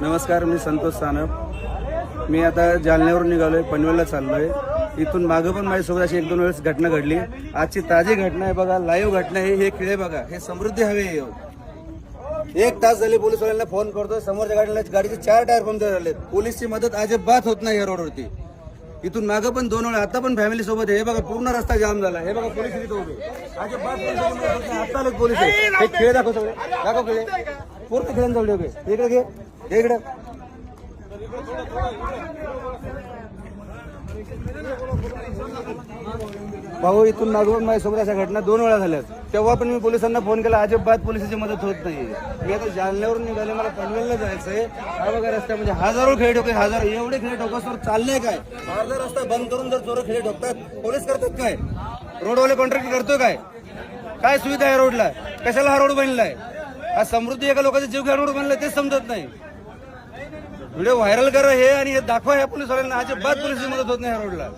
नमस्कार, मी संतोष सानप. मी आता जालन्यावरून निघालोय, पनवेलला चाललोय. इथून मागं पण माझ्यासोबत अशी 1-2 वेळेस घटना घडली. आजची ताजी घटना आहे बघा, लाईव्ह घटना आहे. हे खिळे बघा, हे समृद्धी हवे. 1 तास झाले पोलिसवाल्यांना फोन करतोय. समोरच्या गाडीचे 4 टायर पंक्चर झालेत. पोलीसची मदत अजिबात होत नाही या रोडवरती. इथून मागं पण 2 वेळा, आता पण फॅमिली सोबत आहे. हे बघा, पूर्ण रस्ता जाम झाला. हे बघा, पोलीस इथे उभे. अजिबात आता आलेत पोलीस. हे खेळ दाखव, सगळे दाखव खेळ. पूर्ण खेळांजवळ उभे. इकडे घे, इकडे. भाऊ, इथून मागून माझ्यासोबत अशा घटना 2 वेळा झाल्यात. तेव्हा पण मी पोलिसांना फोन केला, अजिबात पोलिसांची मदत होत नाही. मी आता जालन्यावरून निघाले, मला पनवेलला जायचंय. हा बघा रस्त्यामध्ये हजारो खेळ ठोके, एवढे खेळ ठोकासवर चाललंय काय? अर्धा रस्ता बंद करून जर चोर खेळ ठोकतात, पोलीस करतात काय? रोडवाले कॉन्ट्रॅक्ट करतोय काय? काय सुविधा आहे रोडला? कशाला हा रोड बनलाय? हा समृद्धी एका लोकांचा जीव घ्या रोड बनलाय, तेच समजत नाही. व्हिडिओ व्हायरल करा हे आणि हे दाखवा ह्या पोलिसवाल्यांना. अजिबात पोलिसची मदत होत नाही ह्या रोडला.